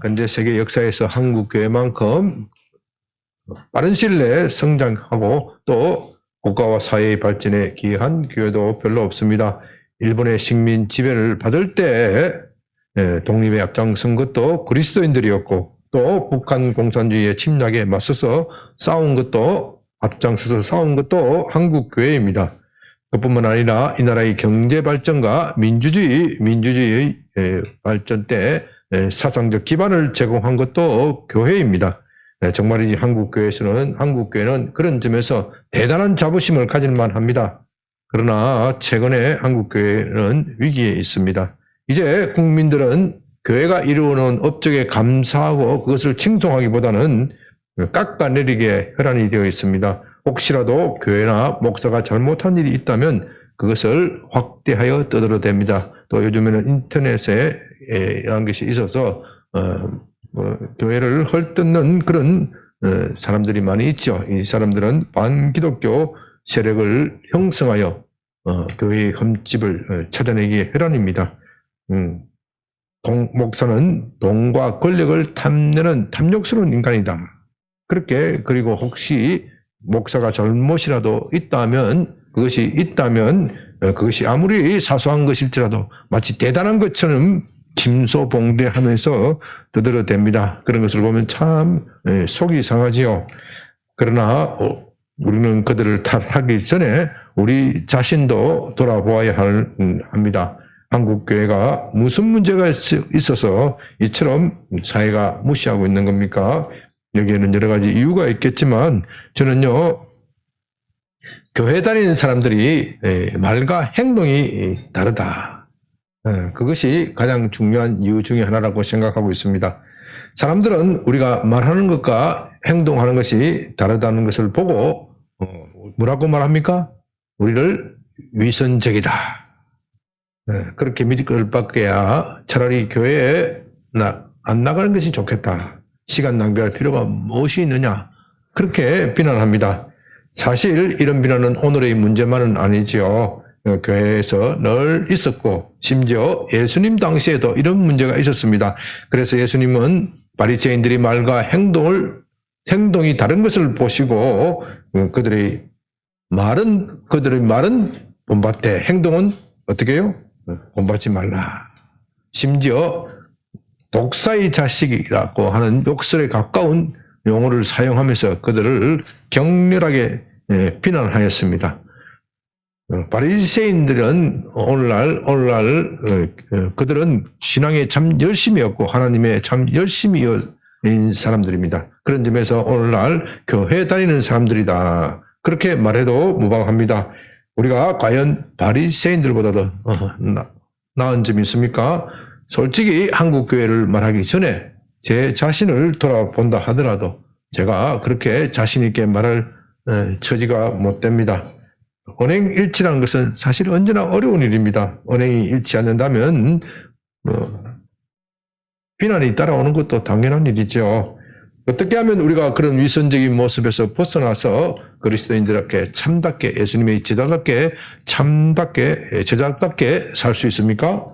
근대 세계 역사에서 한국 교회만큼 빠른 시일 내에 성장하고 또 국가와 사회의 발전에 기여한 교회도 별로 없습니다. 일본의 식민 지배를 받을 때 독립에 앞장선 것도 그리스도인들이었고 또 북한 공산주의의 침략에 맞서서 앞장서서 싸운 것도 한국 교회입니다. 그뿐만 아니라 이 나라의 경제 발전과 민주주의의 발전 때 사상적 기반을 제공한 것도 교회입니다. 정말이지 한국 교회는 그런 점에서 대단한 자부심을 가질 만합니다. 그러나 최근에 한국 교회는 위기에 있습니다. 이제 국민들은 교회가 이루어놓은 업적에 감사하고 그것을 칭송하기보다는 깎아내리기에 혈안이 되어 있습니다. 혹시라도 교회나 목사가 잘못한 일이 있다면 그것을 확대하여 떠들어댑니다. 또 요즘에는 인터넷에 이런 것이 있어서 교회를 헐뜯는 그런 사람들이 많이 있죠. 이 사람들은 반기독교 세력을 형성하여 교회의 흠집을 찾아내기에 혈안입니다. 목사는 돈과 권력을 탐내는 탐욕스러운 인간이다. 그리고 혹시 목사가 잘못이라도 있다면 그것이 아무리 사소한 것일지라도 마치 대단한 것처럼 침소봉대하면서 떠들어댑니다. 그런 것을 보면 참 속이 상하지요. 그러나 우리는 그들을 탓하기 전에 우리 자신도 돌아보아야 합니다. 한국 교회가 무슨 문제가 있어서 이처럼 사회가 무시하고 있는 겁니까? 여기에는 여러 가지 이유가 있겠지만 저는요, 교회 다니는 사람들이 말과 행동이 다르다. 그것이 가장 중요한 이유 중에 하나라고 생각하고 있습니다. 사람들은 우리가 말하는 것과 행동하는 것이 다르다는 것을 보고 뭐라고 말합니까? 우리를 위선적이다. 그렇게 믿을 바에야 차라리 교회에 안 나가는 것이 좋겠다. 시간 낭비할 필요가 무엇이 있느냐. 그렇게 비난합니다. 사실 이런 비난은 오늘의 문제만은 아니지요. 교회에서 늘 있었고 심지어 예수님 당시에도 이런 문제가 있었습니다. 그래서 예수님은 바리새인들이 말과 행동이 다른 것을 보시고 그들의 말은 본받되 행동은 어떻게 해요? 본받지 말라. 심지어 독사의 자식이라고 하는 욕설에 가까운 용어를 사용하면서 그들을 격렬하게 비난하였습니다. 바리새인들은 오늘날 그들은 신앙에 참 열심이었고 하나님의 참 열심인 사람들입니다. 그런 점에서 오늘날 교회 다니는 사람들이다. 그렇게 말해도 무방합니다. 우리가 과연 바리새인들보다도 나은 점이 있습니까? 솔직히 한국 교회를 말하기 전에 제 자신을 돌아본다 하더라도 제가 그렇게 자신 있게 말할 처지가 못 됩니다. 언행 일치라는 것은 사실 언제나 어려운 일입니다. 언행이 일치 않는다면 비난이 따라오는 것도 당연한 일이죠. 어떻게 하면 우리가 그런 위선적인 모습에서 벗어나서 그리스도인들에게 참답게 예수님의 제자답게 살 수 있습니까?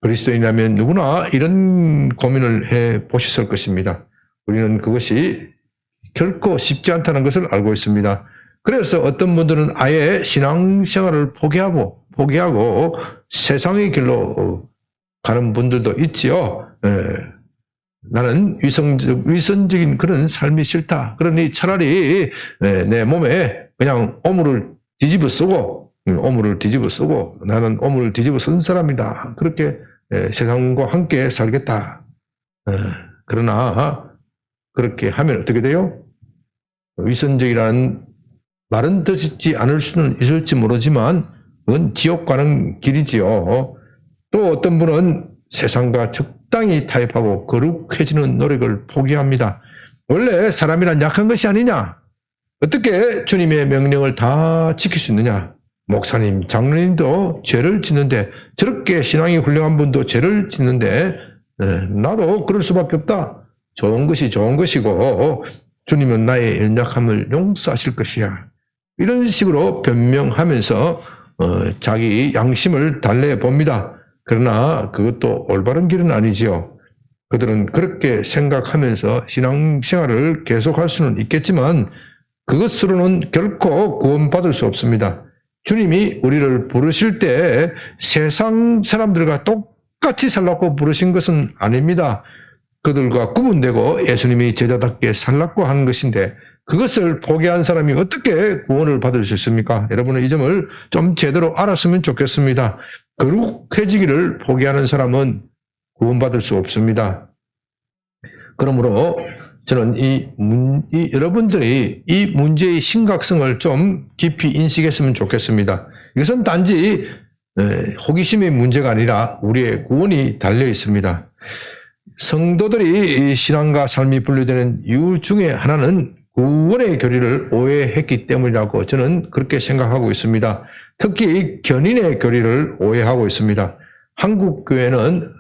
그리스도인이라면 누구나 이런 고민을 해 보셨을 것입니다. 우리는 그것이 결코 쉽지 않다는 것을 알고 있습니다. 그래서 어떤 분들은 아예 신앙생활을 포기하고 세상의 길로 가는 분들도 있지요. 나는 위선적인 그런 삶이 싫다. 그러니 차라리 내 몸에 그냥 오물을 뒤집어 쓰고 나는 오물을 뒤집어 쓴 사람이다. 그렇게 세상과 함께 살겠다. 그러나 그렇게 하면 어떻게 돼요? 위선적이라는 말은 듣지 않을 수는 있을지 모르지만 그건 지옥 가는 길이지요. 또 어떤 분은 세상과 적당히 타협하고 거룩해지는 노력을 포기합니다. 원래 사람이란 약한 것이 아니냐? 어떻게 주님의 명령을 다 지킬 수 있느냐? 목사님, 장로님도 죄를 짓는데 저렇게 신앙이 훌륭한 분도 죄를 짓는데 나도 그럴 수밖에 없다. 좋은 것이 좋은 것이고 주님은 나의 연약함을 용서하실 것이야. 이런 식으로 변명하면서 자기 양심을 달래봅니다. 그러나 그것도 올바른 길은 아니지요. 그들은 그렇게 생각하면서 신앙생활을 계속할 수는 있겠지만 그것으로는 결코 구원받을 수 없습니다. 주님이 우리를 부르실 때 세상 사람들과 똑같이 살라고 부르신 것은 아닙니다. 그들과 구분되고 예수님이 제자답게 살라고 하는 것인데 그것을 포기한 사람이 어떻게 구원을 받을 수 있습니까? 여러분은 이 점을 좀 제대로 알았으면 좋겠습니다. 거룩해지기를 포기하는 사람은 구원받을 수 없습니다. 그러므로 저는 여러분들이 이 문제의 심각성을 좀 깊이 인식했으면 좋겠습니다. 이것은 단지 호기심의 문제가 아니라 우리의 구원이 달려 있습니다. 성도들이 신앙과 삶이 분리되는 이유 중에 하나는 구원의 교리를 오해했기 때문이라고 저는 그렇게 생각하고 있습니다. 특히 견인의 교리를 오해하고 있습니다. 한국 교회는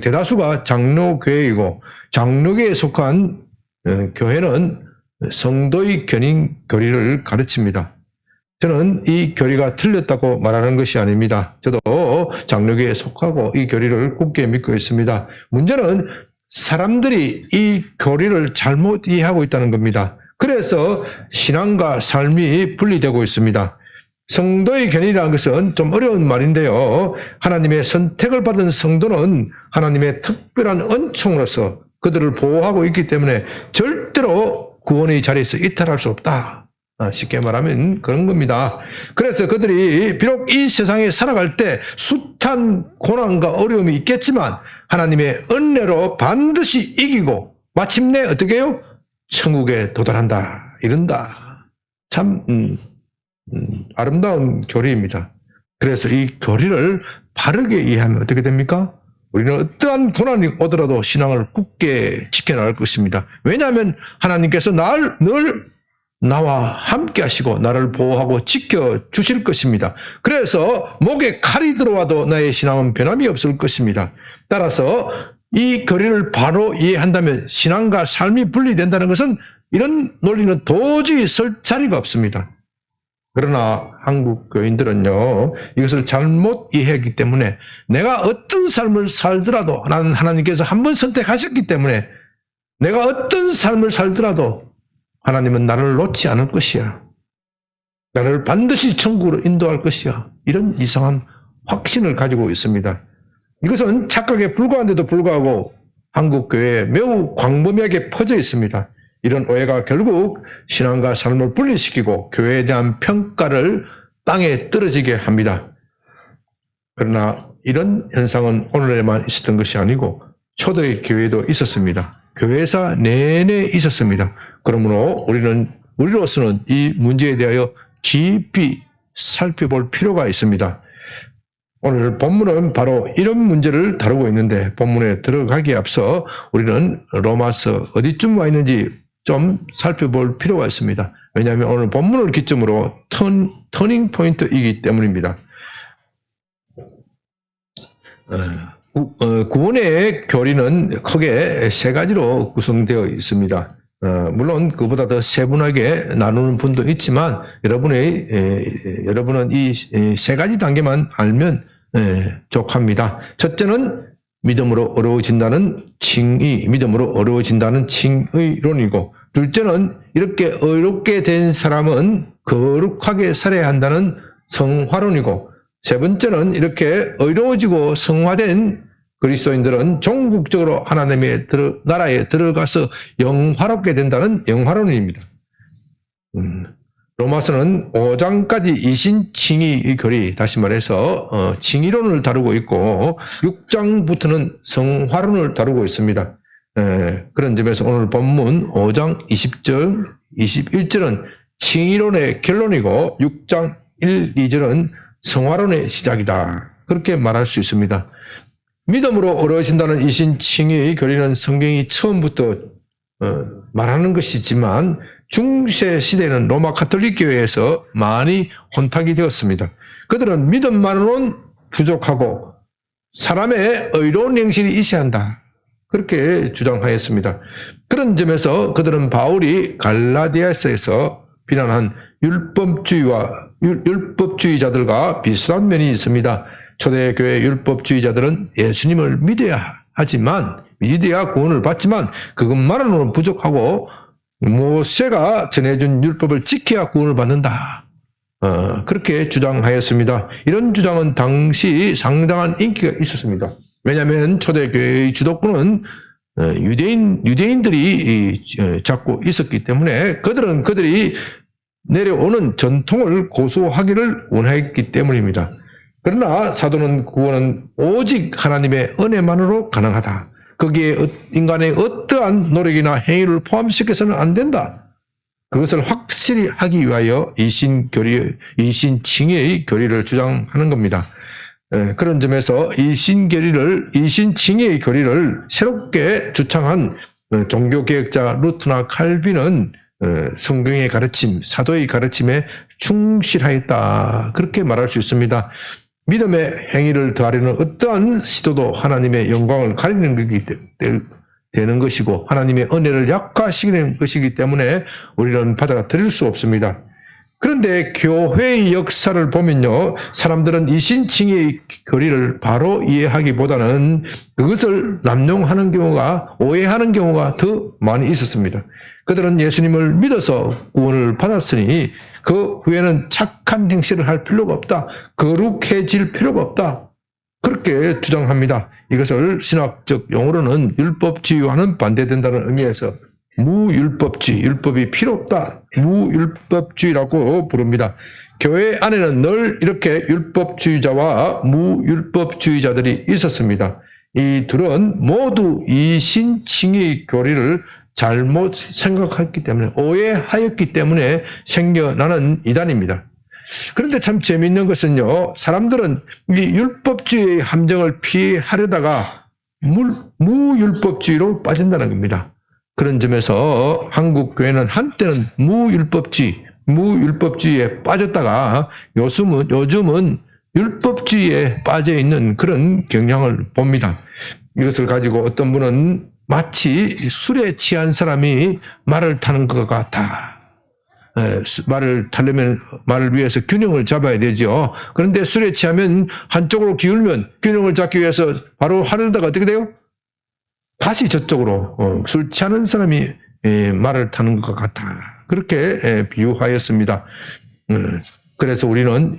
대다수가 장로교회이고 장로교에 속한 교회는 성도의 견인 교리를 가르칩니다. 저는 이 교리가 틀렸다고 말하는 것이 아닙니다. 저도 장로교에 속하고 이 교리를 굳게 믿고 있습니다. 문제는 사람들이 이 교리를 잘못 이해하고 있다는 겁니다. 그래서 신앙과 삶이 분리되고 있습니다. 성도의 견인이라는 것은 좀 어려운 말인데요. 하나님의 선택을 받은 성도는 하나님의 특별한 은총으로서 그들을 보호하고 있기 때문에 절대로 구원의 자리에서 이탈할 수 없다. 쉽게 말하면 그런 겁니다. 그래서 그들이 비록 이 세상에 살아갈 때 숱한 고난과 어려움이 있겠지만 하나님의 은혜로 반드시 이기고 마침내 어떻게 해요? 천국에 도달한다. 이른다. 참 아름다운 교리입니다. 그래서 이 교리를 바르게 이해하면 어떻게 됩니까? 우리는 어떠한 고난이 오더라도 신앙을 굳게 지켜나갈 것입니다. 왜냐하면 하나님께서 늘 나와 함께 하시고 나를 보호하고 지켜주실 것입니다. 그래서 목에 칼이 들어와도 나의 신앙은 변함이 없을 것입니다. 따라서 이 교리를 바로 이해한다면 신앙과 삶이 분리된다는 것은 이런 논리는 도저히 설 자리가 없습니다. 그러나 한국 교인들은요, 이것을 잘못 이해했기 때문에 내가 어떤 삶을 살더라도 나는 하나님께서 한 번 선택하셨기 때문에 내가 어떤 삶을 살더라도 하나님은 나를 놓지 않을 것이야. 나를 반드시 천국으로 인도할 것이야. 이런 이상한 확신을 가지고 있습니다. 이것은 착각에 불과한데도 불구하고 한국 교회에 매우 광범위하게 퍼져 있습니다. 이런 오해가 결국 신앙과 삶을 분리시키고 교회에 대한 평가를 땅에 떨어지게 합니다. 그러나 이런 현상은 오늘에만 있었던 것이 아니고 초대 교회도 있었습니다. 교회사 내내 있었습니다. 그러므로 우리로서는 이 문제에 대하여 깊이 살펴볼 필요가 있습니다. 오늘 본문은 바로 이런 문제를 다루고 있는데 본문에 들어가기에 앞서 우리는 로마서 어디쯤 와 있는지 좀 살펴볼 필요가 있습니다. 왜냐하면 오늘 본문을 기점으로 터닝 포인트이기 때문입니다. 구원의 교리는 크게 세 가지로 구성되어 있습니다. 물론 그보다 더 세분하게 나누는 분도 있지만 여러분은 이 세 가지 단계만 알면 족합니다. 첫째는 믿음으로 어려워진다는 칭의론이고, 둘째는 이렇게 의롭게 된 사람은 거룩하게 살아야 한다는 성화론이고, 세 번째는 이렇게 의로워지고 성화된 그리스도인들은 종국적으로 하나님의 나라에 들어가서 영화롭게 된다는 영화론입니다. 로마서는 5장까지 이신칭의 교리, 다시 말해서 칭의론을 다루고 있고 6장부터는 성화론을 다루고 있습니다. 그런 점에서 오늘 본문 5장 20절, 21절은 칭의론의 결론이고 6장 1, 2절은 성화론의 시작이다. 그렇게 말할 수 있습니다. 믿음으로 어려워진다는 이신칭의의 교리는 성경이 처음부터 말하는 것이지만 중세 시대에는 로마 가톨릭 교회에서 많이 혼탁이 되었습니다. 그들은 믿음만으로는 부족하고 사람의 의로운 행실이 있어야 한다. 그렇게 주장하였습니다. 그런 점에서 그들은 바울이 갈라디아서에서 비난한 율법주의자들과 비슷한 면이 있습니다. 초대교회 율법주의자들은 예수님을 믿어야 하지만 믿어야 구원을 받지만 그것만으로는 부족하고 모세가 전해준 율법을 지켜야 구원을 받는다. 그렇게 주장하였습니다. 이런 주장은 당시 상당한 인기가 있었습니다. 왜냐하면 초대교회의 주도권은 유대인들이 잡고 있었기 때문에 그들이 내려오는 전통을 고수하기를 원했기 때문입니다. 그러나 사도는 구원은 오직 하나님의 은혜만으로 가능하다. 거기에 인간의 어떠한 노력이나 행위를 포함시켜서는 안 된다. 그것을 확실히 하기 위하여 이신칭의의 교리를 주장하는 겁니다. 그런 점에서 이신칭의의 교리를 새롭게 주창한 종교개혁자 루트나 칼빈은 성경의 가르침, 사도의 가르침에 충실하였다. 그렇게 말할 수 있습니다. 믿음의 행위를 더하려는 어떠한 시도도 하나님의 영광을 가리는 것이기 되는 것이고 하나님의 은혜를 약화시키는 것이기 때문에 우리는 받아들일 수 없습니다. 그런데 교회의 역사를 보면요, 사람들은 이신칭의의 교리를 바로 이해하기보다는 그것을 남용하는 경우가, 오해하는 경우가 더 많이 있었습니다. 그들은 예수님을 믿어서 구원을 받았으니 그 후에는 착한 행실을 할 필요가 없다. 거룩해질 필요가 없다. 그렇게 주장합니다. 이것을 신학적 용어로는 율법주의와는 반대된다는 의미에서 무율법주의, 율법이 필요 없다. 무율법주의라고 부릅니다. 교회 안에는 늘 이렇게 율법주의자와 무율법주의자들이 있었습니다. 이 둘은 모두 이신칭의 교리를 잘못 생각했기 때문에, 오해하였기 때문에 생겨나는 이단입니다. 그런데 참 재미있는 것은요, 사람들은 이 율법주의의 함정을 피하려다가 무율법주의로 빠진다는 겁니다. 그런 점에서 한국 교회는 한때는 무율법주의에 빠졌다가 요즘은 율법주의에 빠져 있는 그런 경향을 봅니다. 이것을 가지고 어떤 분은 마치 술에 취한 사람이 말을 타는 것 같아. 말을 타려면 말을 위해서 균형을 잡아야 되죠. 그런데 술에 취하면 한쪽으로 기울면 균형을 잡기 위해서 바로 하려다가 어떻게 돼요? 다시 저쪽으로 술 취하는 사람이 말을 타는 것 같아. 그렇게 비유하였습니다. 그래서 우리는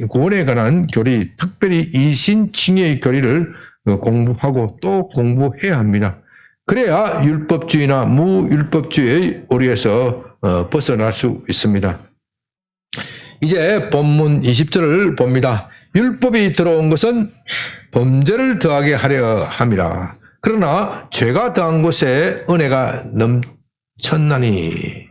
구원에 관한 교리, 특별히 이신칭의의 교리를 공부하고 또 공부해야 합니다. 그래야 율법주의나 무율법주의의 오류에서 벗어날 수 있습니다. 이제 본문 20절을 봅니다. 율법이 들어온 것은 범죄를 더하게 하려 함이라. 그러나 죄가 더한 곳에 은혜가 넘쳤나니.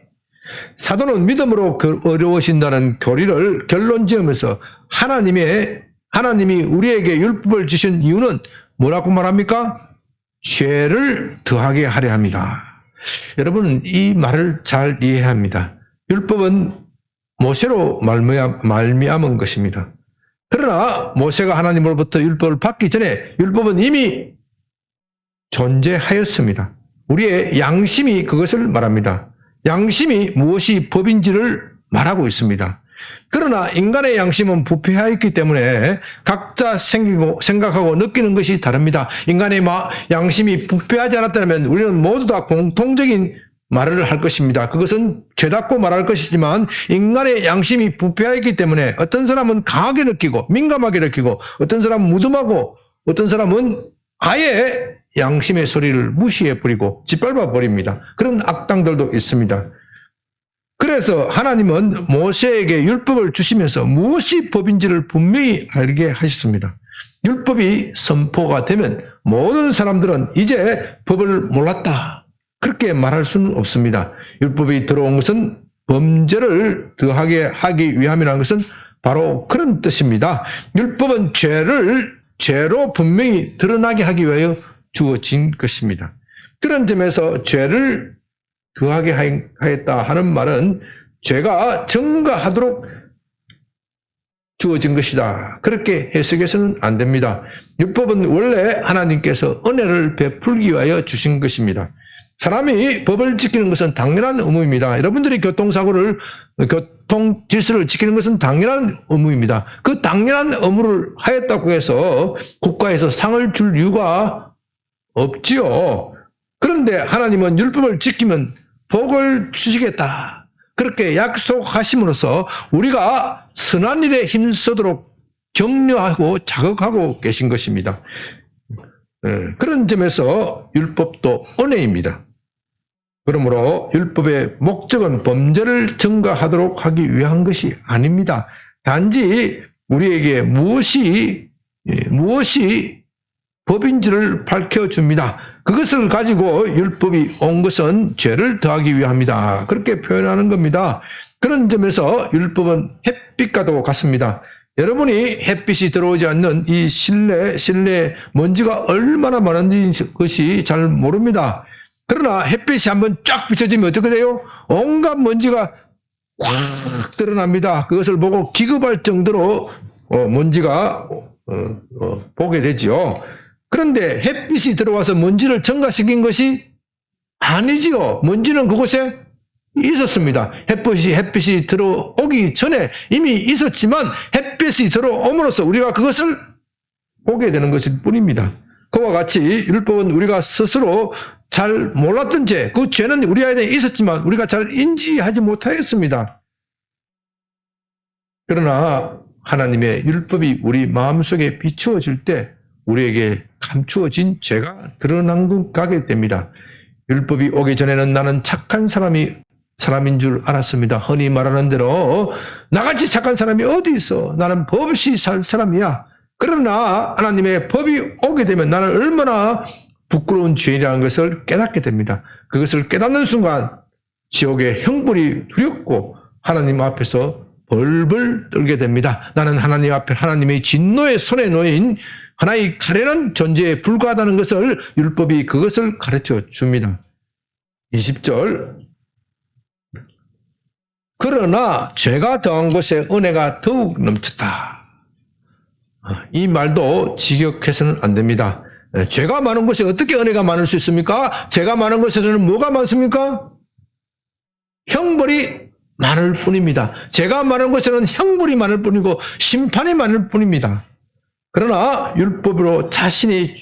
사도는 믿음으로 어려우신다는 교리를 결론 지으면서 하나님이 우리에게 율법을 주신 이유는 뭐라고 말합니까? 죄를 더하게 하려 합니다. 여러분, 이 말을 잘 이해해야 합니다. 율법은 모세로 말미암은 것입니다. 그러나 모세가 하나님으로부터 율법을 받기 전에 율법은 이미 존재하였습니다. 우리의 양심이 그것을 말합니다. 양심이 무엇이 법인지를 말하고 있습니다. 그러나 인간의 양심은 부패하였기 때문에 각자 생각하고 느끼는 것이 다릅니다. 인간의 양심이 부패하지 않았다면 우리는 모두 다 공통적인 말을 할 것입니다. 그것은 죄답고 말할 것이지만 인간의 양심이 부패하였기 때문에 어떤 사람은 강하게 느끼고 민감하게 느끼고 어떤 사람은 무덤하고 어떤 사람은 아예 양심의 소리를 무시해버리고 짓밟아버립니다. 그런 악당들도 있습니다. 그래서 하나님은 모세에게 율법을 주시면서 무엇이 법인지를 분명히 알게 하셨습니다. 율법이 선포가 되면 모든 사람들은 이제 법을 몰랐다. 그렇게 말할 수는 없습니다. 율법이 들어온 것은 범죄를 더하게 하기 위함이라는 것은 바로 그런 뜻입니다. 율법은 죄로 분명히 드러나게 하기 위하여 주어진 것입니다. 그런 점에서 죄를 더하게 하였다 하는 말은 죄가 증가하도록 주어진 것이다. 그렇게 해석해서는 안 됩니다. 율법은 원래 하나님께서 은혜를 베풀기 위하여 주신 것입니다. 사람이 법을 지키는 것은 당연한 의무입니다. 여러분들이 교통 질서를 지키는 것은 당연한 의무입니다. 그 당연한 의무를 하였다고 해서 국가에서 상을 줄 이유가 없지요. 그런데 하나님은 율법을 지키면 복을 주시겠다. 그렇게 약속하심으로써 우리가 선한 일에 힘쓰도록 격려하고 자극하고 계신 것입니다. 그런 점에서 율법도 은혜입니다. 그러므로 율법의 목적은 범죄를 증가하도록 하기 위한 것이 아닙니다. 단지 우리에게 무엇이 법인지를 밝혀줍니다. 그것을 가지고 율법이 온 것은 죄를 더하기 위함이다. 그렇게 표현하는 겁니다. 그런 점에서 율법은 햇빛과도 같습니다. 여러분이 햇빛이 들어오지 않는 이 실내에 먼지가 얼마나 많은지 것이 잘 모릅니다. 그러나 햇빛이 한번 쫙 비춰지면 어떻게 돼요? 온갖 먼지가 확 드러납니다. 그것을 보고 기겁할 정도로 먼지가 보게 되죠. 그런데 햇빛이 들어와서 먼지를 증가시킨 것이 아니지요. 먼지는 그곳에 있었습니다. 햇빛이 들어오기 전에 이미 있었지만 햇빛이 들어옴으로써 우리가 그것을 보게 되는 것일 뿐입니다. 그와 같이 율법은 우리가 스스로 잘 몰랐던 죄, 그 죄는 우리 안에 있었지만 우리가 잘 인지하지 못하였습니다. 그러나 하나님의 율법이 우리 마음속에 비추어질 때 우리에게 감추어진 죄가 드러나게 됩니다. 율법이 오기 전에는 나는 착한 사람인 줄 알았습니다. 흔히 말하는 대로 나같이 착한 사람이 어디 있어? 나는 법 없이 살 사람이야. 그러나 하나님의 법이 오게 되면 나는 얼마나 부끄러운 죄인이라는 것을 깨닫게 됩니다. 그것을 깨닫는 순간 지옥의 형벌이 두렵고 하나님 앞에서 벌벌 떨게 됩니다. 나는 하나님 앞에 하나님의 진노의 손에 놓인 하나의 가련한 존재에 불과하다는 것을 율법이 그것을 가르쳐 줍니다. 20절 그러나 죄가 더한 것에 은혜가 더욱 넘쳤다. 이 말도 직역해서는 안 됩니다. 죄가 많은 것에 어떻게 은혜가 많을 수 있습니까? 죄가 많은 것에서는 뭐가 많습니까? 형벌이 많을 뿐입니다. 죄가 많은 것에는 형벌이 많을 뿐이고 심판이 많을 뿐입니다. 그러나 율법으로 자신이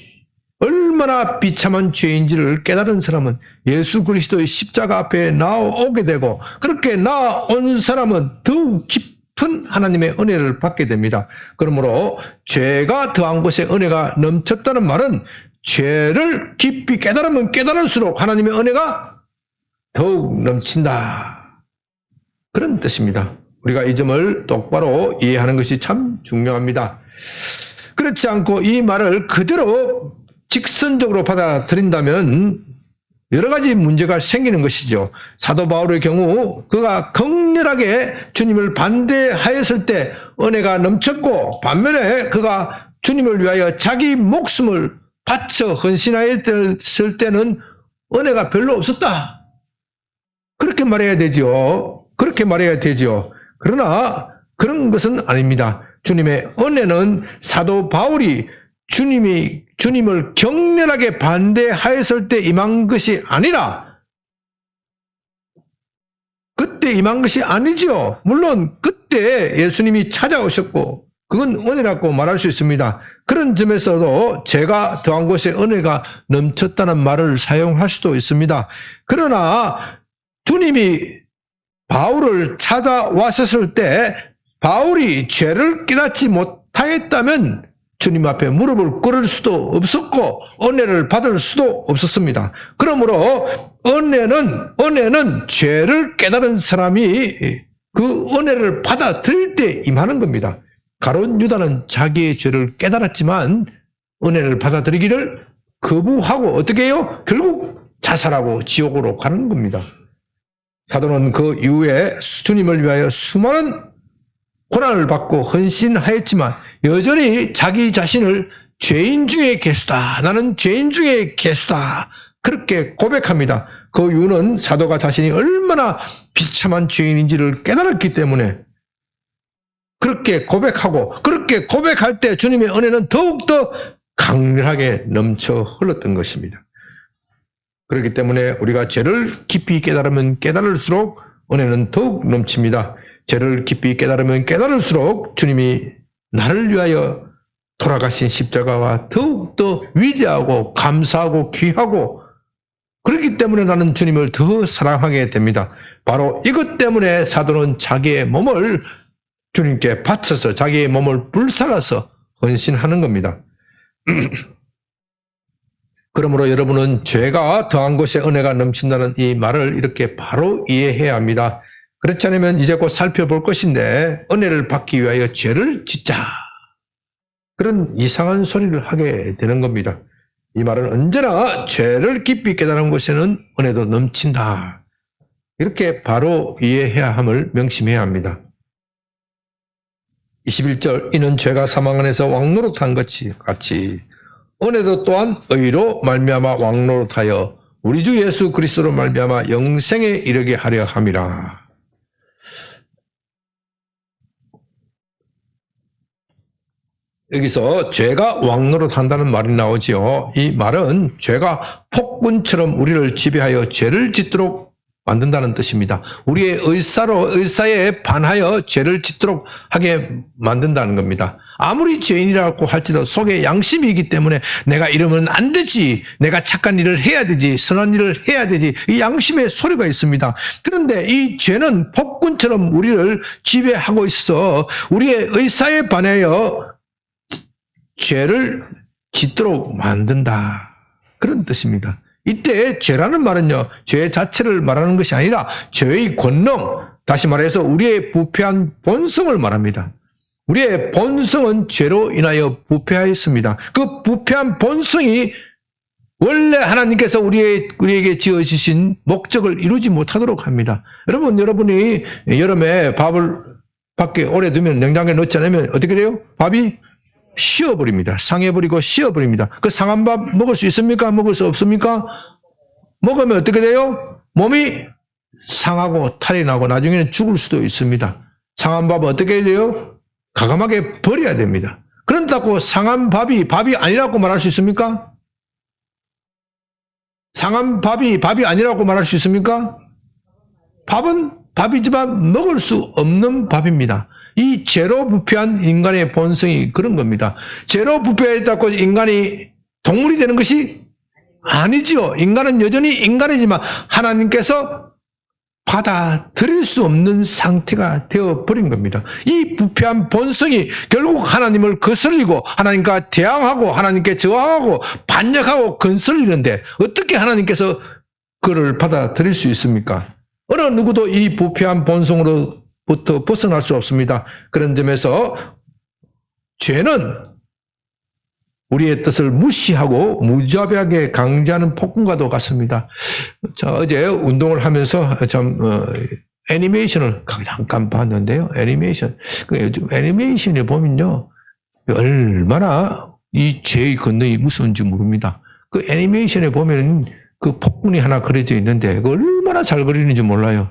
얼마나 비참한 죄인지를 깨달은 사람은 예수 그리스도의 십자가 앞에 나오게 되고 그렇게 나온 사람은 더욱 깊은 하나님의 은혜를 받게 됩니다. 그러므로 죄가 더한 것에 은혜가 넘쳤다는 말은 죄를 깊이 깨달으면 깨달을수록 하나님의 은혜가 더욱 넘친다. 그런 뜻입니다. 우리가 이 점을 똑바로 이해하는 것이 참 중요합니다. 그렇지 않고 이 말을 그대로 직선적으로 받아들인다면 여러 가지 문제가 생기는 것이죠. 사도 바울의 경우 그가 극렬하게 주님을 반대하였을 때 은혜가 넘쳤고 반면에 그가 주님을 위하여 자기 목숨을 바쳐 헌신하였을 때는 은혜가 별로 없었다. 그렇게 말해야 되죠. 그러나 그런 것은 아닙니다. 주님의 은혜는 사도 바울이 주님을 격렬하게 반대하였을 때 임한 것이 아니라 그때 임한 것이 아니죠. 물론 그때 예수님이 찾아오셨고 그건 은혜라고 말할 수 있습니다. 그런 점에서도 죄가 더한 것에 은혜가 넘쳤다는 말을 사용할 수도 있습니다. 그러나 주님이 바울을 찾아왔었을 때 바울이 죄를 깨닫지 못하였다면 주님 앞에 무릎을 꿇을 수도 없었고 은혜를 받을 수도 없었습니다. 그러므로 은혜는 죄를 깨달은 사람이 그 은혜를 받아들일 때 임하는 겁니다. 가룟 유다는 자기의 죄를 깨달았지만 은혜를 받아들이기를 거부하고 어떻게 해요? 결국 자살하고 지옥으로 가는 겁니다. 사도는 그 이후에 주님을 위하여 수많은 고난을 받고 헌신하였지만 여전히 자기 자신을 죄인 중에 개수다. 나는 죄인 중에 개수다. 그렇게 고백합니다. 그 이유는 사도가 자신이 얼마나 비참한 죄인인지를 깨달았기 때문에 그렇게 고백하고 그렇게 고백할 때 주님의 은혜는 더욱더 강렬하게 넘쳐 흘렀던 것입니다. 그렇기 때문에 우리가 죄를 깊이 깨달으면 깨달을수록 은혜는 더욱 넘칩니다. 죄를 깊이 깨달으면 깨달을수록 주님이 나를 위하여 돌아가신 십자가와 더욱더 위대하고 감사하고 귀하고 그렇기 때문에 나는 주님을 더 사랑하게 됩니다. 바로 이것 때문에 사도는 자기의 몸을 주님께 바쳐서 자기의 몸을 불살라서 헌신하는 겁니다. 그러므로 여러분은 죄가 더한 곳에 은혜가 넘친다는 이 말을 이렇게 바로 이해해야 합니다. 그렇지 않으면 이제 곧 살펴볼 것인데 은혜를 받기 위하여 죄를 짓자. 그런 이상한 소리를 하게 되는 겁니다. 이 말은 언제나 죄를 깊이 깨달은 곳에는 은혜도 넘친다. 이렇게 바로 이해해야 함을 명심해야 합니다. 21절 이는 죄가 사망 안에서 왕노릇한 것 같이 은혜도 또한 의로 말미암아 왕노릇하여 우리 주 예수 그리스도로 말미암아 영생에 이르게 하려 함이라. 여기서 죄가 왕노릇한다는 말이 나오지요. 이 말은 죄가 폭군처럼 우리를 지배하여 죄를 짓도록 만든다는 뜻입니다. 우리의 의사에 반하여 죄를 짓도록 하게 만든다는 겁니다. 아무리 죄인이라고 할지라도 속에 양심이 있기 때문에 내가 이러면 안 되지, 내가 착한 일을 해야 되지, 선한 일을 해야 되지, 이 양심의 소리가 있습니다. 그런데 이 죄는 폭군처럼 우리를 지배하고 있어 우리의 의사에 반하여 죄를 짓도록 만든다. 그런 뜻입니다. 이때 죄라는 말은요, 죄 자체를 말하는 것이 아니라 죄의 권능, 다시 말해서 우리의 부패한 본성을 말합니다. 우리의 본성은 죄로 인하여 부패하였습니다. 그 부패한 본성이 원래 하나님께서 우리에게 지어주신 목적을 이루지 못하도록 합니다. 여러분이 여름에 밥을 밖에 오래 두면 냉장고에 넣지 않으면 어떻게 돼요? 밥이 쉬어버립니다. 상해버리고 쉬어버립니다. 그 상한 밥 먹을 수 있습니까? 먹을 수 없습니까? 먹으면 어떻게 돼요? 몸이 상하고 탈이 나고 나중에는 죽을 수도 있습니다. 상한 밥은 어떻게 돼요? 과감하게 버려야 됩니다. 그런다고 상한 밥이 아니라고 말할 수 있습니까? 상한 밥이 아니라고 말할 수 있습니까? 밥은 밥이지만 먹을 수 없는 밥입니다. 이 죄로 부패한 인간의 본성이 그런 겁니다. 죄로 부패했다고 인간이 동물이 되는 것이 아니죠. 인간은 여전히 인간이지만 하나님께서 받아들일 수 없는 상태가 되어버린 겁니다. 이 부패한 본성이 결국 하나님을 거슬리고 하나님과 대항하고 하나님께 저항하고 반역하고 건설리는데 어떻게 하나님께서 그를 받아들일 수 있습니까? 어느 누구도 이 부패한 본성으로부터 벗어날 수 없습니다. 그런 점에서 죄는 우리의 뜻을 무시하고 무자비하게 강제하는 폭군과도 같습니다. 어제 운동을 하면서 애니메이션을 잠깐 봤는데요. 요즘 애니메이션에 보면요, 얼마나 이 죄의 권능이 무서운지 모릅니다. 그 애니메이션에 보면 그 폭군이 하나 그려져 있는데 얼마나 잘 그리는지 몰라요.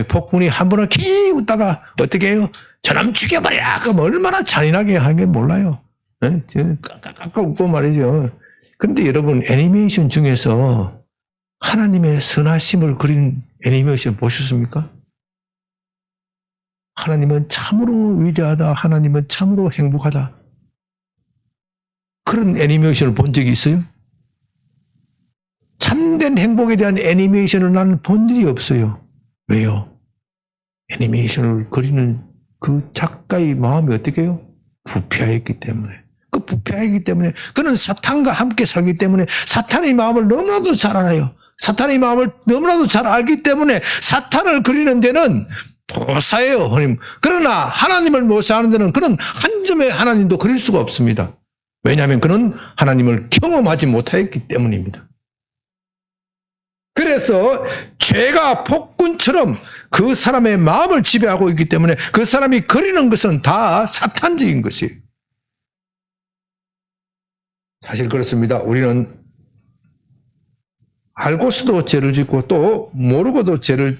폭군이 한 번은 키우다가 어떻게 해요? 저놈 죽여버려! 그럼 얼마나 잔인하게 하는 게 몰라요. 깎아 웃고 말이죠. 그런데 여러분, 애니메이션 중에서 하나님의 선하심을 그린 애니메이션 보셨습니까? 하나님은 참으로 위대하다. 하나님은 참으로 행복하다. 그런 애니메이션을 본 적이 있어요? 참된 행복에 대한 애니메이션을 나는 본 일이 없어요. 왜요? 애니메이션을 그리는 그 작가의 마음이 어떻게 해요? 부패하였기 때문에. 그 부패하기 때문에 그는 사탄과 함께 살기 때문에 사탄의 마음을 너무나도 잘 알아요. 사탄의 마음을 너무나도 잘 알기 때문에 사탄을 그리는 데는 도사예요. 그러나 하나님을 모사하는 데는 그는 한 점의 하나님도 그릴 수가 없습니다. 왜냐하면 그는 하나님을 경험하지 못하였기 때문입니다. 그래서 죄가 폭군처럼 그 사람의 마음을 지배하고 있기 때문에 그 사람이 그리는 것은 다 사탄적인 것이에요. 사실 그렇습니다. 우리는 알고서도 죄를 짓고 또 모르고도 죄를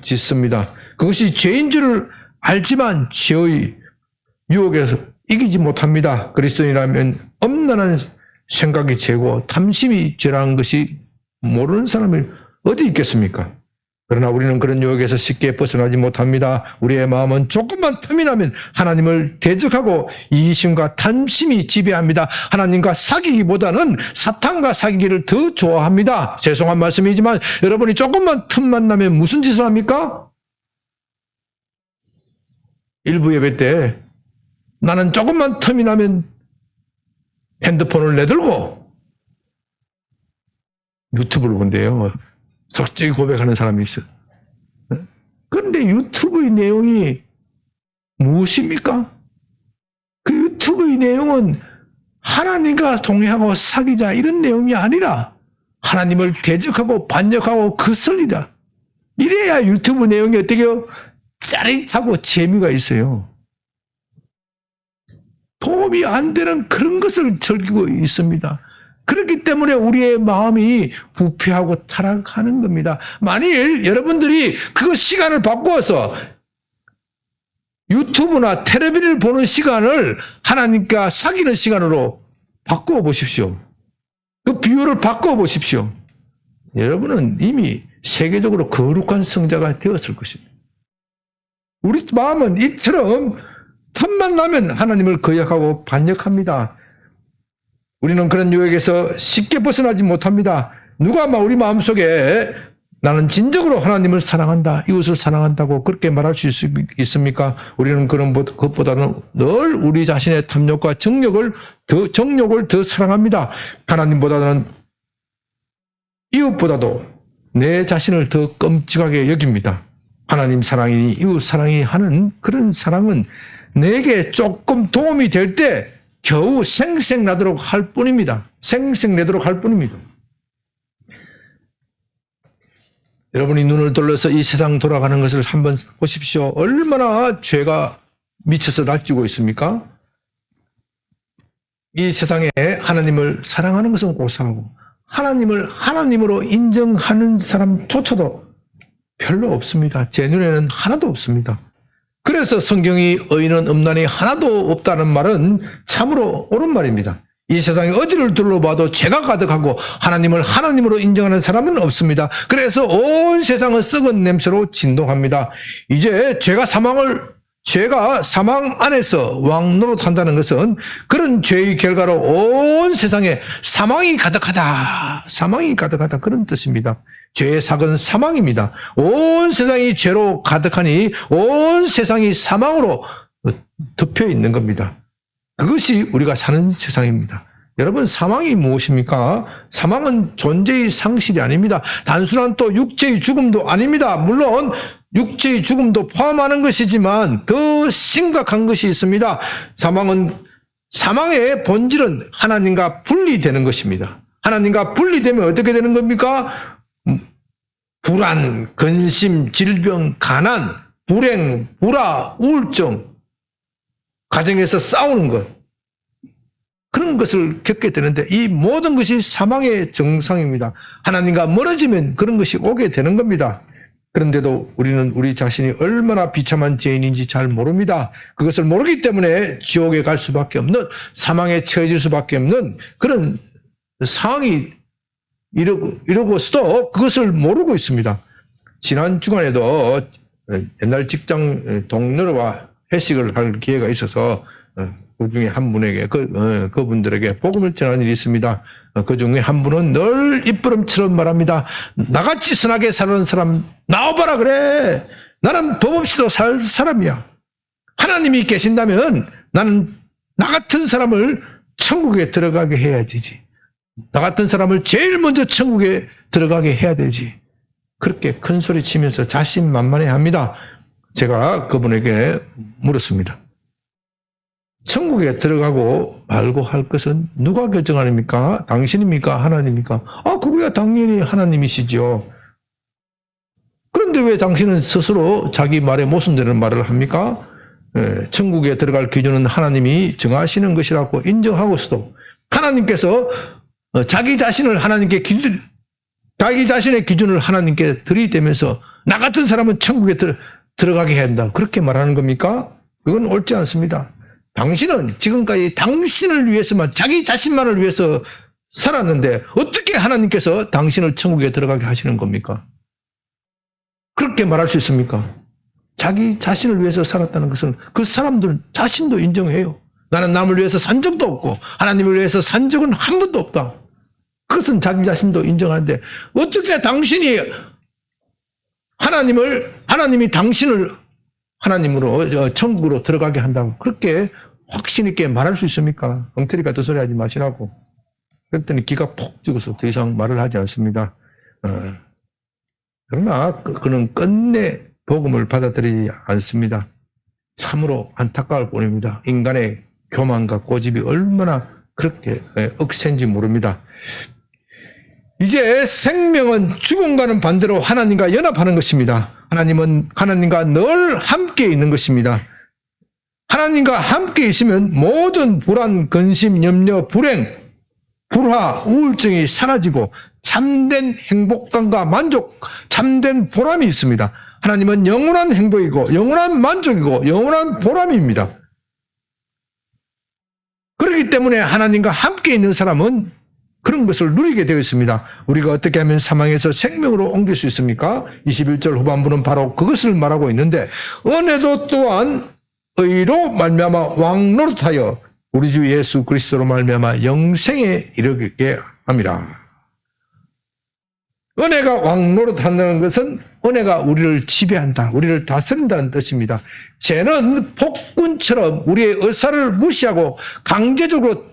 짓습니다. 그것이 죄인 줄을 알지만 죄의 유혹에서 이기지 못합니다. 그리스도인이라면 엄난한 생각이 죄고 탐심이 죄라는 것이 모르는 사람이 어디 있겠습니까? 그러나 우리는 그런 유혹에서 쉽게 벗어나지 못합니다. 우리의 마음은 조금만 틈이 나면 하나님을 대적하고 이기심과 탐심이 지배합니다. 하나님과 사귀기보다는 사탄과 사귀기를 더 좋아합니다. 죄송한 말씀이지만 여러분이 조금만 틈만 나면 무슨 짓을 합니까? 일부 예배 때 나는 조금만 틈이 나면 핸드폰을 내들고 유튜브를 본대요. 솔직히 고백하는 사람이 있어요. 그런데 유튜브의 내용이 무엇입니까? 그 유튜브의 내용은 하나님과 동행하고 사귀자 이런 내용이 아니라 하나님을 대적하고 반역하고 거슬리라. 이래야 유튜브 내용이 어떻게요? 짜릿하고 재미가 있어요. 도움이 안 되는 그런 것을 즐기고 있습니다. 그렇기 때문에 우리의 마음이 부패하고 타락하는 겁니다. 만일 여러분들이 그 시간을 바꾸어서 유튜브나 텔레비전을 보는 시간을 하나님과 사귀는 시간으로 바꾸어 보십시오. 그 비율을 바꾸어 보십시오. 여러분은 이미 세계적으로 거룩한 성자가 되었을 것입니다. 우리 마음은 이처럼 틈만 나면 하나님을 거역하고 반역합니다. 우리는 그런 유혹에서 쉽게 벗어나지 못합니다. 누가 우리 마음속에 나는 진정으로 하나님을 사랑한다, 이웃을 사랑한다고 그렇게 말할 수 있습니까? 우리는 그런 것보다는 늘 우리 자신의 탐욕과 정욕을 더 사랑합니다. 하나님보다는 이웃보다도 내 자신을 더 끔찍하게 여깁니다. 하나님 사랑이니 이웃 사랑이 하는 그런 사랑은 내게 조금 도움이 될 때 겨우 생색나도록 할 뿐입니다. 생색내도록 할 뿐입니다. 여러분이 눈을 돌려서 이 세상 돌아가는 것을 한번 보십시오. 얼마나 죄가 미쳐서 날뛰고 있습니까? 이 세상에 하나님을 사랑하는 것은 고사하고 하나님을 하나님으로 인정하는 사람조차도 별로 없습니다. 제 눈에는 하나도 없습니다. 그래서 성경이 의인은 없나니 하나도 없다는 말은 참으로 옳은 말입니다. 이 세상에 어디를 둘러봐도 죄가 가득하고 하나님을 하나님으로 인정하는 사람은 없습니다. 그래서 온 세상은 썩은 냄새로 진동합니다. 이제 죄가 사망 안에서 왕노릇한다는 것은 그런 죄의 결과로 온 세상에 사망이 가득하다 그런 뜻입니다. 죄의 삭은 사망입니다. 온 세상이 죄로 가득하니 온 세상이 사망으로 덮여 있는 겁니다. 그것이 우리가 사는 세상입니다. 여러분, 사망이 무엇입니까? 사망은 존재의 상실이 아닙니다. 단순한 또 육체의 죽음도 아닙니다. 물론 육체의 죽음도 포함하는 것이지만 더 심각한 것이 있습니다. 사망의 본질은 하나님과 분리되는 것입니다. 하나님과 분리되면 어떻게 되는 겁니까? 불안, 근심, 질병, 가난, 불행, 불화, 우울증, 가정에서 싸우는 것, 그런 것을 겪게 되는데 이 모든 것이 사망의 정상입니다. 하나님과 멀어지면 그런 것이 오게 되는 겁니다. 그런데도 우리는 우리 자신이 얼마나 비참한 죄인인지 잘 모릅니다. 그것을 모르기 때문에 지옥에 갈 수밖에 없는, 사망에 처해질 수밖에 없는 그런 상황이 이러고서도 그것을 모르고 있습니다. 지난 주간에도 옛날 직장 동료와 회식을 할 기회가 있어서 그 중에 한 분에게 그분들에게 복음을 전하는 일이 있습니다. 그 중에 한 분은 늘 입버릇처럼 말합니다. 나같이 선하게 사는 사람 나와봐라 그래. 나는 법 없이도 살 사람이야. 하나님이 계신다면 나는 나 같은 사람을 천국에 들어가게 해야 되지. 나 같은 사람을 제일 먼저 천국에 들어가게 해야 되지. 그렇게 큰 소리 치면서 자신만만해 합니다. 제가 그분에게 물었습니다. 천국에 들어가고 말고 할 것은 누가 결정하십니까? 당신입니까? 하나님입니까? 그거야 당연히 하나님이시죠. 그런데 왜 당신은 스스로 자기 말에 모순되는 말을 합니까? 천국에 들어갈 기준은 하나님이 정하시는 것이라고 인정하고서도 하나님께서 자기 자신의 기준을 하나님께 들이대면서 나 같은 사람은 천국에 들어가게 해야 한다. 그렇게 말하는 겁니까? 그건 옳지 않습니다. 당신은 지금까지 당신을 위해서만, 자기 자신만을 위해서 살았는데 어떻게 하나님께서 당신을 천국에 들어가게 하시는 겁니까? 그렇게 말할 수 있습니까? 자기 자신을 위해서 살았다는 것은 그 사람들 자신도 인정해요. 나는 남을 위해서 산 적도 없고 하나님을 위해서 산 적은 한 번도 없다. 그것은 자기 자신도 인정하는데 어떻게 당신이 하나님이 당신을 하나님으로 천국으로 들어가게 한다고 그렇게 확신 있게 말할 수 있습니까? 엉터리 같은 소리 하지 마시라고. 그랬더니 기가 폭 죽어서 더 이상 말을 하지 않습니다. 그러나 그는 끝내 복음을 받아들이지 않습니다. 참으로 안타까울 뿐입니다. 인간의 교만과 고집이 얼마나 그렇게 억센지 모릅니다. 이제 생명은 죽음과는 반대로 하나님과 연합하는 것입니다. 하나님은 하나님과 늘 함께 있는 것입니다. 하나님과 함께 있으면 모든 불안, 근심, 염려, 불행, 불화, 우울증이 사라지고 참된 행복감과 만족, 참된 보람이 있습니다. 하나님은 영원한 행복이고 영원한 만족이고 영원한 보람입니다. 그렇기 때문에 하나님과 함께 있는 사람은 그런 것을 누리게 되어 있습니다. 우리가 어떻게 하면 사망에서 생명으로 옮길 수 있습니까? 21절 후반부는 바로 그것을 말하고 있는데 은혜도 또한 의로 말미암아 왕노릇하여 우리 주 예수 그리스도로 말미암아 영생에 이르게 함이라. 은혜가 왕노릇한다는 것은 은혜가 우리를 지배한다, 우리를 다스린다는 뜻입니다. 죄는 폭군처럼 우리의 의사를 무시하고 강제적으로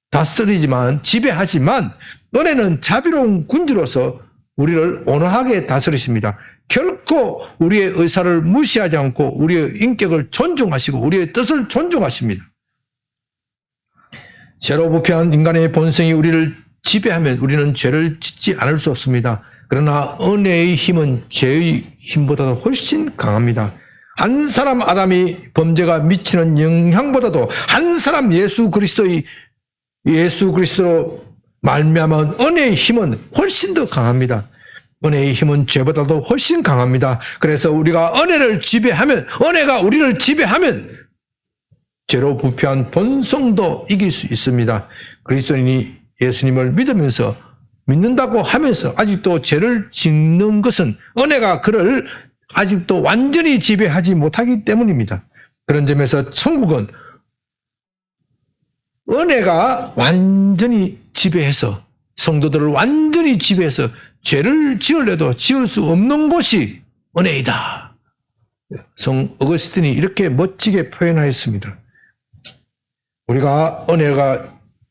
다스리지만, 지배하지만 은혜는 자비로운 군주로서 우리를 온화하게 다스리십니다. 결코 우리의 의사를 무시하지 않고 우리의 인격을 존중하시고 우리의 뜻을 존중하십니다. 죄로 부패한 인간의 본성이 우리를 지배하면 우리는 죄를 짓지 않을 수 없습니다. 그러나 은혜의 힘은 죄의 힘보다도 훨씬 강합니다. 한 사람 아담이 범죄가 미치는 영향보다도 한 사람 예수 그리스도로 말미암은 은혜의 힘은 훨씬 더 강합니다. 은혜의 힘은 죄보다도 훨씬 강합니다. 그래서 우리가 은혜를 지배하면, 은혜가 우리를 지배하면 죄로 부패한 본성도 이길 수 있습니다. 그리스도인이 예수님을 믿는다고 하면서 아직도 죄를 짓는 것은 은혜가 그를 아직도 완전히 지배하지 못하기 때문입니다. 그런 점에서 천국은 은혜가 완전히 지배해서, 성도들을 완전히 지배해서 죄를 지으려도 지을 수 없는 곳이 은혜이다. 성 어거스틴이 이렇게 멋지게 표현하였습니다.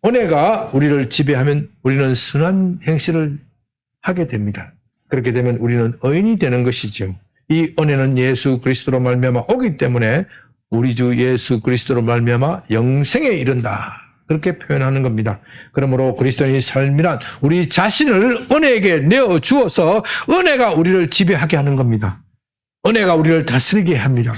은혜가 우리를 지배하면 우리는 선한 행실을 하게 됩니다. 그렇게 되면 우리는 의인이 되는 것이죠. 이 은혜는 예수 그리스도로 말미암아 오기 때문에 우리 주 예수 그리스도로 말미암아 영생에 이른다. 그렇게 표현하는 겁니다. 그러므로 그리스도인의 삶이란 우리 자신을 은혜에게 내어 주어서 은혜가 우리를 지배하게 하는 겁니다. 은혜가 우리를 다스리게 합니다.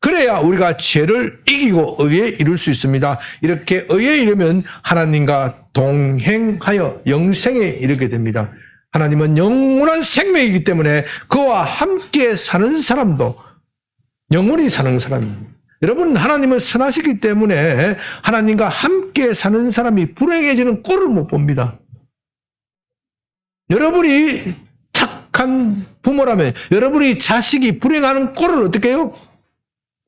그래야 우리가 죄를 이기고 의에 이룰 수 있습니다. 이렇게 의에 이르면 하나님과 동행하여 영생에 이르게 됩니다. 하나님은 영원한 생명이기 때문에 그와 함께 사는 사람도 영원히 사는 사람입니다. 여러분, 하나님은 선하시기 때문에 하나님과 함께 사는 사람이 불행해지는 꼴을 못 봅니다. 여러분이 착한 부모라면 여러분이 자식이 불행하는 꼴을 어떻게 해요?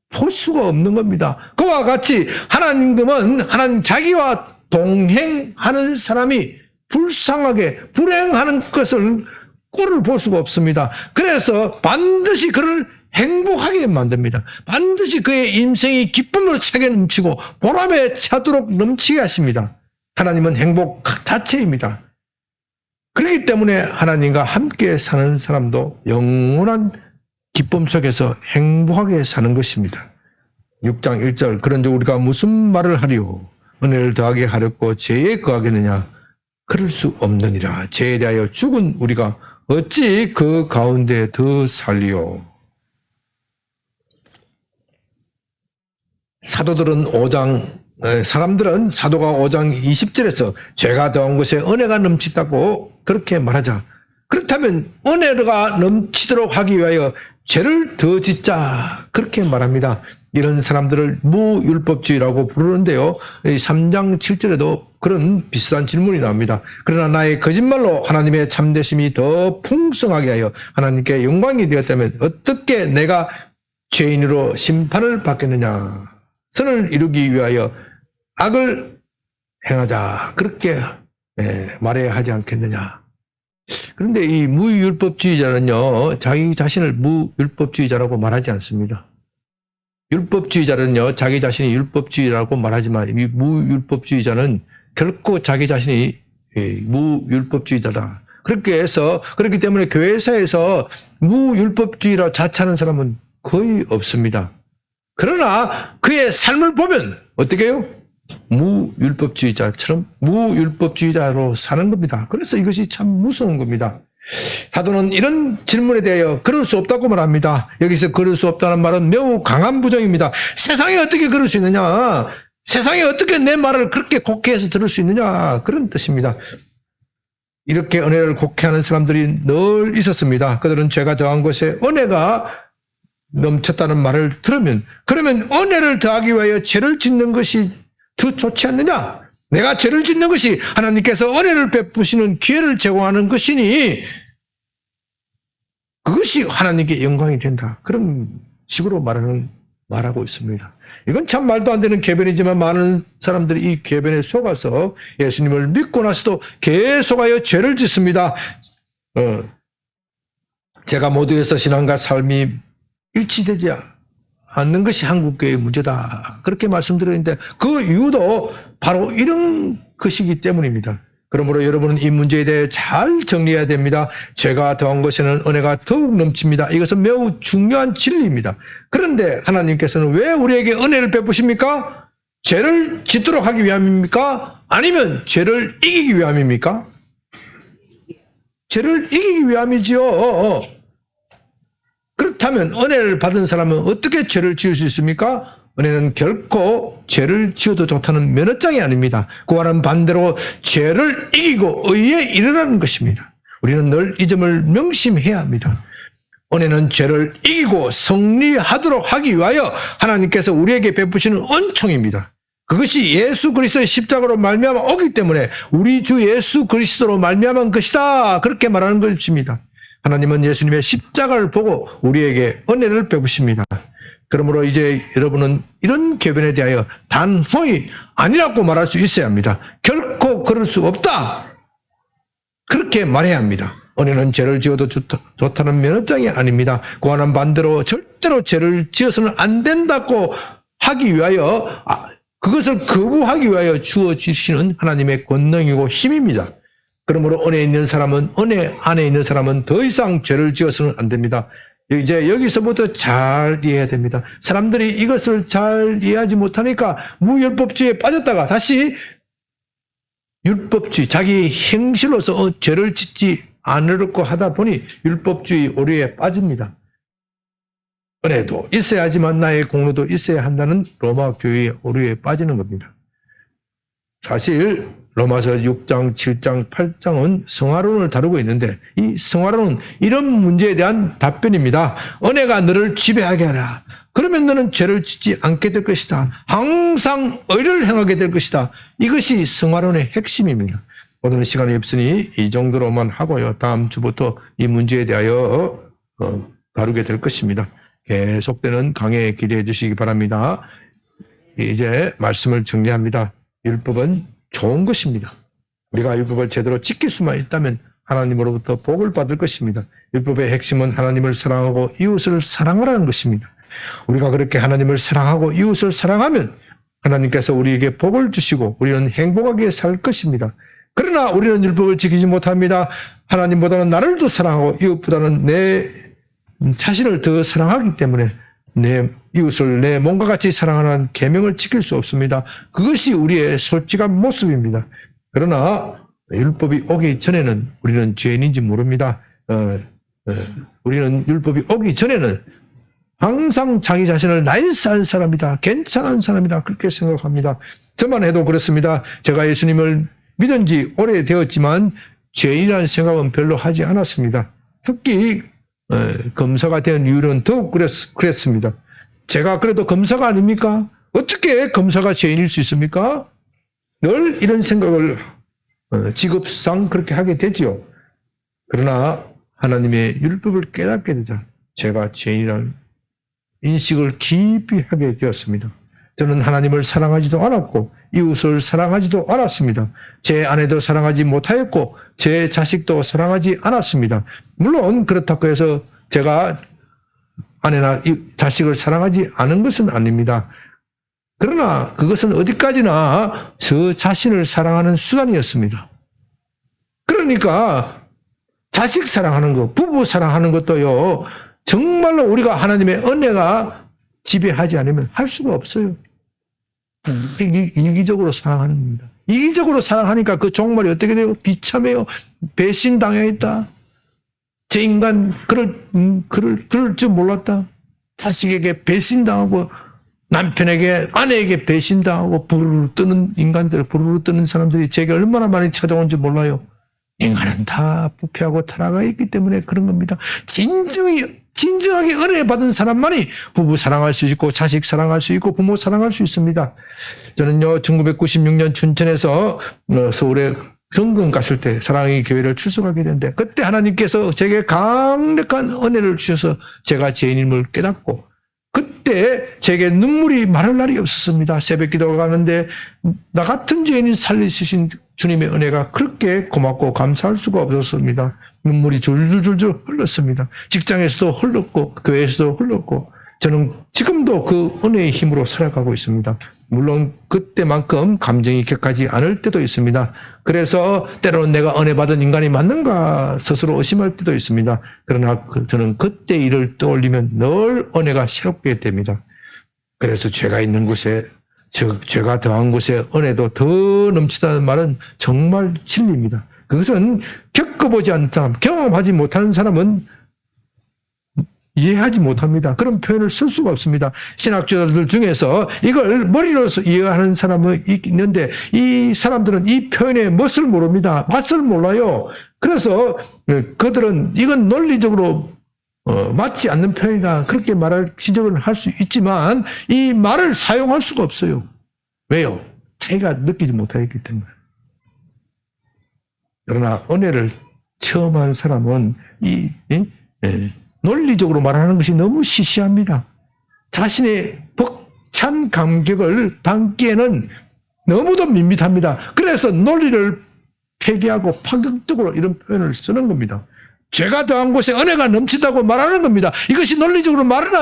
볼 수가 없는 겁니다. 그와 같이 하나님은 자기와 동행하는 사람이 불쌍하게 불행하는 것을 꼴을 볼 수가 없습니다. 그래서 반드시 그를 행복하게 만듭니다. 반드시 그의 인생이 기쁨으로 차게 넘치고 보람에 차도록 넘치게 하십니다. 하나님은 행복 자체입니다. 그렇기 때문에 하나님과 함께 사는 사람도 영원한 기쁨 속에서 행복하게 사는 것입니다. 6장 1절 그런데 우리가 무슨 말을 하리요? 은혜를 더하게 하렵고 죄에 거하겠느냐? 그럴 수 없느니라. 죄에 대하여 죽은 우리가 어찌 그 가운데 더 살리요? 사람들은 사도가 5장 20절에서 죄가 더한 것에 은혜가 넘치다고 그렇게 말하자. 그렇다면 은혜가 넘치도록 하기 위하여 죄를 더 짓자 그렇게 말합니다. 이런 사람들을 무율법주의라고 부르는데요. 3장 7절에도 그런 비슷한 질문이 나옵니다. 그러나 나의 거짓말로 하나님의 참되심이 더 풍성하게 하여 하나님께 영광이 되었다면 어떻게 내가 죄인으로 심판을 받겠느냐. 선을 이루기 위하여 악을 행하자. 그렇게 말해야 하지 않겠느냐. 그런데 이 무율법주의자는요, 자기 자신을 무율법주의자라고 말하지 않습니다. 율법주의자는요, 자기 자신이 율법주의라고 말하지만, 이 무율법주의자는 결코 자기 자신이 무율법주의자다. 그렇기 때문에 교회사에서 무율법주의라 자처하는 사람은 거의 없습니다. 그러나 그의 삶을 보면 어떻게 해요? 무율법주의자처럼 무율법주의자로 사는 겁니다. 그래서 이것이 참 무서운 겁니다. 사도는 이런 질문에 대하여 그럴 수 없다고 말합니다. 여기서 그럴 수 없다는 말은 매우 강한 부정입니다. 세상에 어떻게 그럴 수 있느냐? 세상에 어떻게 내 말을 그렇게 곡해해서 들을 수 있느냐? 그런 뜻입니다. 이렇게 은혜를 곡해하는 사람들이 늘 있었습니다. 그들은 죄가 더한 것에 은혜가 넘쳤다는 말을 들으면, 그러면 은혜를 더하기 위하여 죄를 짓는 것이 더 좋지 않느냐? 내가 죄를 짓는 것이 하나님께서 은혜를 베푸시는 기회를 제공하는 것이니 그것이 하나님께 영광이 된다. 그런 식으로 말하고 있습니다. 이건 참 말도 안 되는 궤변이지만 많은 사람들이 이 궤변에 속아서 예수님을 믿고 나서도 계속하여 죄를 짓습니다. 제가 모두에서 신앙과 삶이 일치되지 않는 것이 한국교회의 문제다. 그렇게 말씀드렸는데 그 이유도 바로 이런 것이기 때문입니다. 그러므로 여러분은 이 문제에 대해 잘 정리해야 됩니다. 죄가 더한 것에는 은혜가 더욱 넘칩니다. 이것은 매우 중요한 진리입니다. 그런데 하나님께서는 왜 우리에게 은혜를 베푸십니까? 죄를 짓도록 하기 위함입니까? 아니면 죄를 이기기 위함입니까? 죄를 이기기 위함이지요. 그렇다면 은혜를 받은 사람은 어떻게 죄를 지을 수 있습니까? 은혜는 결코 죄를 지어도 좋다는 면허장이 아닙니다. 그와는 반대로 죄를 이기고 의에 이르라는 것입니다. 우리는 늘 이 점을 명심해야 합니다. 은혜는 죄를 이기고 승리하도록 하기 위하여 하나님께서 우리에게 베푸시는 은총입니다. 그것이 예수 그리스도의 십자가로 말미암아 오기 때문에 우리 주 예수 그리스도로 말미암은 것이다. 그렇게 말하는 것입니다. 하나님은 예수님의 십자가를 보고 우리에게 은혜를 베푸십니다. 그러므로 이제 여러분은 이런 궤변에 대하여 단호히 아니라고 말할 수 있어야 합니다. 결코 그럴 수 없다. 그렇게 말해야 합니다. 은혜는 죄를 지어도 좋다는 면허장이 아닙니다. 그와는 반대로 절대로 죄를 지어서는 안 된다고 하기 위하여 그것을 거부하기 위하여 주어지시는 하나님의 권능이고 힘입니다. 그러므로 은혜 안에 있는 사람은 더 이상 죄를 지어서는 안 됩니다. 이제 여기서부터 잘 이해해야 됩니다. 사람들이 이것을 잘 이해하지 못하니까 무율법주의에 빠졌다가 다시 율법주의, 자기 행실로서 죄를 짓지 않으려고 하다 보니 율법주의 오류에 빠집니다. 은혜도 있어야 하지만 나의 공로도 있어야 한다는 로마 교회의 오류에 빠지는 겁니다. 사실 로마서 6장, 7장, 8장은 성화론을 다루고 있는데 이 성화론은 이런 문제에 대한 답변입니다. 은혜가 너를 지배하게 하라. 그러면 너는 죄를 짓지 않게 될 것이다. 항상 의를 행하게 될 것이다. 이것이 성화론의 핵심입니다. 오늘은 시간이 없으니 이 정도로만 하고요. 다음 주부터 이 문제에 대하여 다루게 될 것입니다. 계속되는 강의에 기대해 주시기 바랍니다. 이제 말씀을 정리합니다. 율법은 좋은 것입니다. 우리가 율법을 제대로 지킬 수만 있다면 하나님으로부터 복을 받을 것입니다. 율법의 핵심은 하나님을 사랑하고 이웃을 사랑하라는 것입니다. 우리가 그렇게 하나님을 사랑하고 이웃을 사랑하면 하나님께서 우리에게 복을 주시고 우리는 행복하게 살 것입니다. 그러나 우리는 율법을 지키지 못합니다. 하나님보다는 나를 더 사랑하고 이웃보다는 내 자신을 더 사랑하기 때문에 내 이웃을 내 몸과 같이 사랑하는 계명을 지킬 수 없습니다. 그것이 우리의 솔직한 모습입니다. 그러나 율법이 오기 전에는 우리는 죄인인지 모릅니다. 우리는 율법이 오기 전에는 항상 자기 자신을 나이스한 사람이다. 괜찮은 사람이다. 그렇게 생각합니다. 저만 해도 그렇습니다. 제가 예수님을 믿은 지 오래되었지만 죄인이라는 생각은 별로 하지 않았습니다. 특히 검사가 된 이유는 더욱 그랬습니다. 제가 그래도 검사가 아닙니까? 어떻게 검사가 죄인일 수 있습니까? 늘 이런 생각을 직업상 그렇게 하게 되지요. 그러나 하나님의 율법을 깨닫게 되자 제가 죄인이라는 인식을 깊이 하게 되었습니다. 저는 하나님을 사랑하지도 않았고 이웃을 사랑하지도 않았습니다. 제 아내도 사랑하지 못하였고 제 자식도 사랑하지 않았습니다. 물론 그렇다고 해서 제가 아내나 자식을 사랑하지 않은 것은 아닙니다. 그러나 그것은 어디까지나 저 자신을 사랑하는 수단이었습니다. 그러니까 자식 사랑하는 것, 부부 사랑하는 것도요, 정말로 우리가 하나님의 은혜가 지배하지 않으면 할 수가 없어요. 이기적으로 사랑하는 겁니다. 이기적으로 사랑하니까 그 종말이 어떻게 돼요? 비참해요. 배신당했다. 제 인간 그럴 줄 몰랐다. 자식에게 배신당하고 남편에게 아내에게 배신당하고 부르르 뜨는 인간들, 부르르 뜨는 사람들이 제게 얼마나 많이 찾아온지 몰라요. 인간은 다 부패하고 타락하고 있기 때문에 그런 겁니다. 진정하게 은혜 받은 사람만이 부부 사랑할 수 있고 자식 사랑할 수 있고 부모 사랑할 수 있습니다. 저는요 1996년 춘천에서 서울에 성금 갔을 때 사랑의 교회를 출석하게 됐는데 그때 하나님께서 제게 강력한 은혜를 주셔서 제가 죄인임을 깨닫고 그때 제게 눈물이 마를 날이 없었습니다. 새벽 기도가 가는데 나 같은 죄인이 살리시신 주님의 은혜가 그렇게 고맙고 감사할 수가 없었습니다. 눈물이 줄줄줄줄 흘렀습니다. 직장에서도 흘렀고 교회에서도 흘렀고 저는 지금도 그 은혜의 힘으로 살아가고 있습니다. 물론 그때만큼 감정이 격하지 않을 때도 있습니다. 그래서 때로는 내가 은혜 받은 인간이 맞는가 스스로 의심할 때도 있습니다. 그러나 저는 그때 일을 떠올리면 늘 은혜가 새롭게 됩니다. 그래서 죄가 있는 곳에 죄가 더한 곳에 은혜도 더 넘치다는 말은 정말 진리입니다. 그것은 겪어보지 않은 사람, 경험하지 못하는 사람은 이해하지 못합니다. 그런 표현을 쓸 수가 없습니다. 신학자들 중에서 이걸 머리로서 이해하는 사람은 있는데 이 사람들은 이 표현의 멋을 모릅니다. 맛을 몰라요. 그래서 그들은 이건 논리적으로 맞지 않는 표현이다. 그렇게 말할 지적을 할 수 있지만 이 말을 사용할 수가 없어요. 왜요? 자기가 느끼지 못하기 때문에. 그러나 은혜를 체험한 사람은 논리적으로 말하는 것이 너무 시시합니다. 자신의 벅찬 감격을 담기에는 너무도 밋밋합니다. 그래서 논리를 폐기하고 파격적으로 이런 표현을 쓰는 겁니다. 죄가 더한 곳에 은혜가 넘치다고 말하는 겁니다. 이것이 논리적으로 말은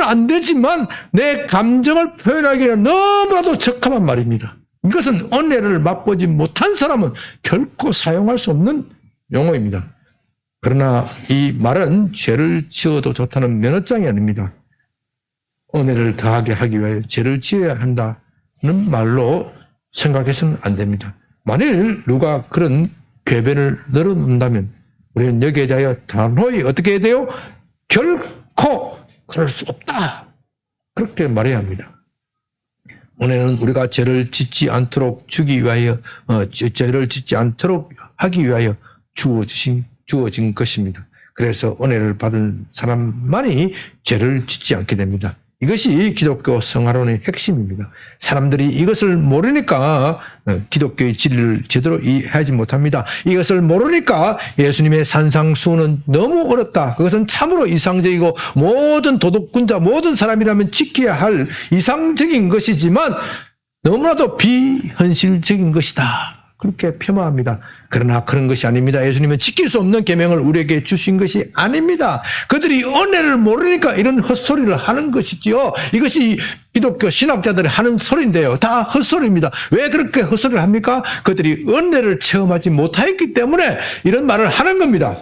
안 되지만 내 감정을 표현하기에는 너무나도 적합한 말입니다. 이것은 은혜를 맛보지 못한 사람은 결코 사용할 수 없는 용어입니다. 그러나 이 말은 죄를 지어도 좋다는 면허장이 아닙니다. 은혜를 더하게 하기 위해 죄를 지어야 한다는 말로 생각해서는 안 됩니다. 만일 누가 그런 궤변을 늘어놓는다면 우리는 여기에 대하여 단호히 어떻게 해야 돼요? 결코 그럴 수 없다. 그렇게 말해야 합니다. 은혜는 우리가 죄를 짓지 않도록 주기 위하여 죄를 짓지 않도록 하기 위하여 주어진 것입니다. 그래서 은혜를 받은 사람만이 죄를 짓지 않게 됩니다. 이것이 기독교 성화론의 핵심입니다. 사람들이 이것을 모르니까 기독교의 진리를 제대로 이해하지 못합니다. 이것을 모르니까 예수님의 산상수훈은 너무 어렵다. 그것은 참으로 이상적이고 모든 도덕군자, 모든 사람이라면 지켜야 할 이상적인 것이지만 너무나도 비현실적인 것이다. 그렇게 폄하합니다. 그러나 그런 것이 아닙니다. 예수님은 지킬 수 없는 계명을 우리에게 주신 것이 아닙니다. 그들이 은혜를 모르니까 이런 헛소리를 하는 것이지요. 이것이 기독교 신학자들이 하는 소리인데요. 다 헛소리입니다. 왜 그렇게 헛소리를 합니까? 그들이 은혜를 체험하지 못하였기 때문에 이런 말을 하는 겁니다.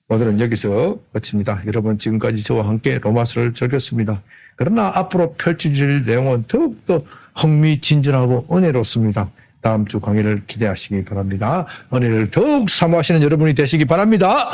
오늘은 여기서 마칩니다. 여러분 지금까지 저와 함께 로마서를 즐겼습니다. 그러나 앞으로 펼쳐질 내용은 더욱더 흥미진진하고 은혜롭습니다. 다음 주 강의를 기대하시기 바랍니다. 은혜를 더욱 사모하시는 여러분이 되시기 바랍니다.